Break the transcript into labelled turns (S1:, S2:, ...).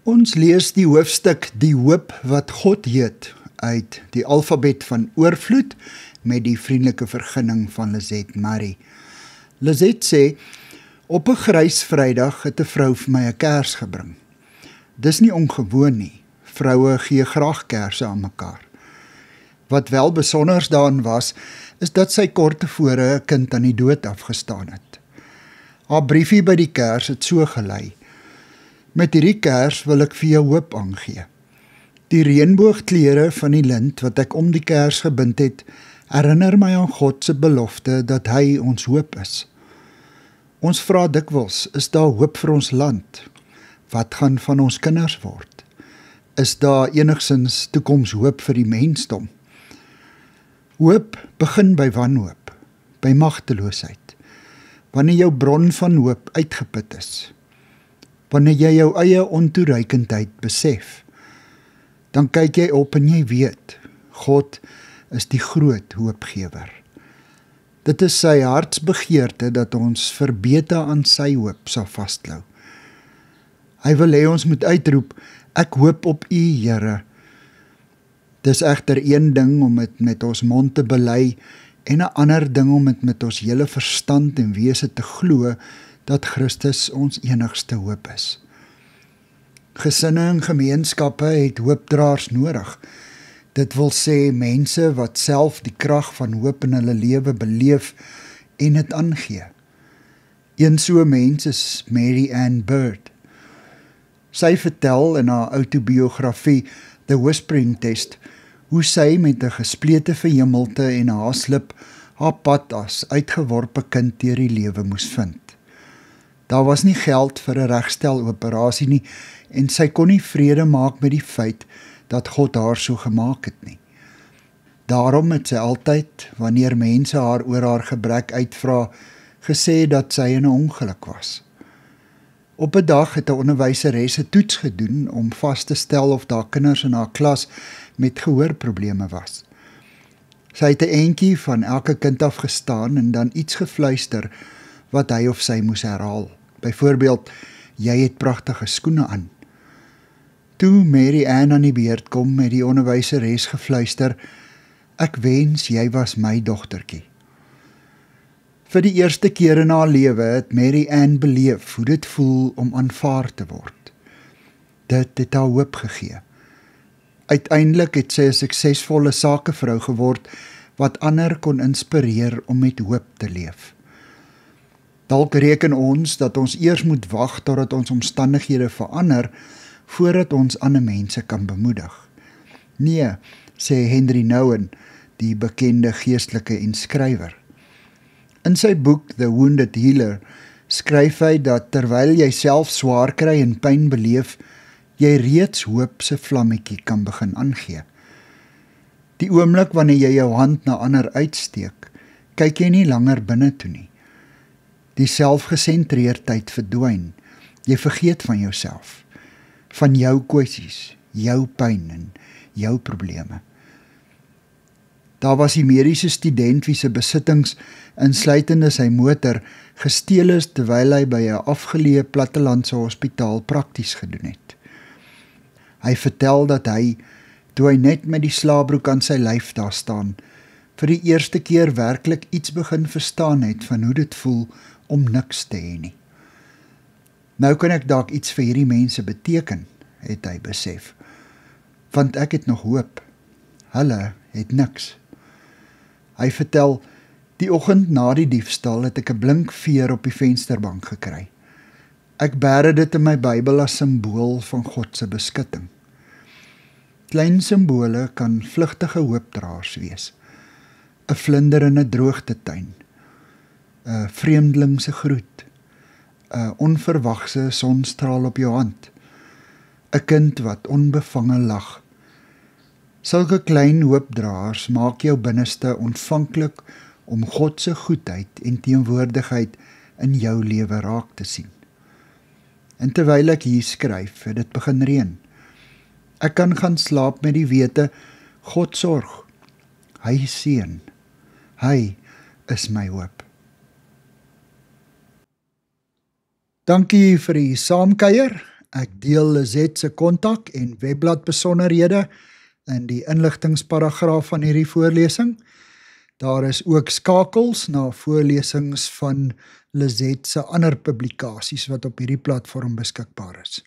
S1: Ons lees die hoofstuk Die Hoop wat God heet uit die alfabet van oorvloed met die vriendelike vergunning van Lizette Marie. Lizette sê, op 'n grys Vrydag het 'n vrou vir my 'n kers gebring. Dis nie ongewoon nie, vroue gee graag kerse aan mekaar. Wat wel besonders daarin was, is dat sy kort tevore 'n kind aan die dood afgestaan het. Haar briefie by die kers het so gelei: met hierdie kers wil ek vir jou hoop aangee. Die reënboogkleure van die lint wat ek om die kers gebind het, herinner my aan God se belofte dat hy ons hoop is. Ons vra dikwels, is daar hoop vir ons land? Wat gaan van ons kinders word? Is daar enigsins toekomshoop vir die mensdom? Hoop begin by wanhoop, by magteloosheid. Wanneer jou bron van hoop uitgeput is, wanneer jy jou eie ontoereikendheid besef, dan kyk jy op en jy weet, God is die groot hoopgewer. Dit is sy hartsbegeerte dat ons verbete aan sy hoop sal vasthou. Hy wil hê ons moet uitroep, ek hoop op U, Here. Dis egter een ding om dit met ons mond te bely en 'n ander ding om dit met ons hele verstand en wese te glo dat Christus ons enigste hoop is. Gesinne en gemeenskappe het hoopdraers nodig. Dit wil sê mense wat self die krag van hoop in hulle lewe beleef en dit aangee. Een so mens is Mary Ann Bird. Sy vertel in haar autobiografie The Whispering Test hoe sy met 'n gesplete verhemelte en 'n haaslip haar pad as uitgeworpe kind deur die lewe moes vind. Daar was nie geld vir 'n regsteloperasie nie en sy kon nie vrede maak met die feit dat God haar so gemaak het nie. Daarom het sy altyd, wanneer mense haar oor haar gebrek uitvra, gesê dat sy in 'n ongeluk was. Op 'n dag het 'n onderwyseres 'n toets gedoen om vas te stel of daar kinders in haar klas met gehoorprobleme was. Sy het 'n entjie van elke kind af gestaan en dan iets gefluister wat hy of sy moes herhaal. Byvoorbeeld, jy het pragtige skoene aan. Toe Mary Ann aan die beurt kom, het die onderwyseres gefluister, ek wens jy was my dogtertjie. Vir die eerste keer in haar lewe het Mary Ann beleef hoe dit voel om aanvaar te word. Dit het haar hoop gegee. Uiteindelik het sy 'n suksesvolle sakevrou geword wat ander kon inspireer om met hoop te leef. Dalk reken ons dat ons eers moet wag totdat ons omstandighede verander voordat ons ander mense kan bemoedig. Nee, sê Henry Nouwen, die bekende geestelike en skrywer. In sy boek The Wounded Healer skryf hy dat terwyl jy self swaar kry en pyn beleef, jy reeds hoop se vlammetjie kan begin aangee. Die oomblik wanneer jy jou hand na ander uitsteek, kyk jy nie langer binne toe nie. Die selfgesentreerdheid verdwyn. Jy vergeet van jouself, van jou kwessies, jou pyn en jou probleme. Daar was die mediese student wie se besittings, insluitende sy motor, gesteel is terwyl hy by 'n afgeleë plattelandse hospitaal prakties gedoen het. Hy vertel dat hy, toe hy net met die slaapbroek aan sy lyf daar staan, vir die eerste keer werklik iets begin verstaan het van hoe dit voel om niks te hê nie. Nou kan ek dalk iets vir hierdie mense beteken, het hy besef, want ek het nog hoop. Hulle het niks. Hy vertel, die oggend na die diefstal het ek 'n blink veer op die vensterbank gekry. Ek bære dit in my Bybel as simbool van God se beskutting. Klein simbole kan vlugtige hoopdraers wees. 'n Vlinder in 'n droogtetuin, 'n vreemdeling se groet, 'n onverwagse sonstraal op jou hand, 'n kind wat onbevange lag. Sulke klein hoopdraers maak jou binneste ontvanklik om God se goedheid en teenwoordigheid in jou lewe raak te sien. En terwyl ek hier skryf, het dit begin reën. Ek kan gaan slaap met die wete, God sorg, hy seën, hy is my hoop. Dankie vir die saamkuier. Ek deel Lizet se kontak en webblad besonderhede in die inligtingsparagraaf van hierdie voorlesing. Daar is ook skakels na voorlesings van Lizet se ander publikasies wat op hierdie platform beskikbaar is.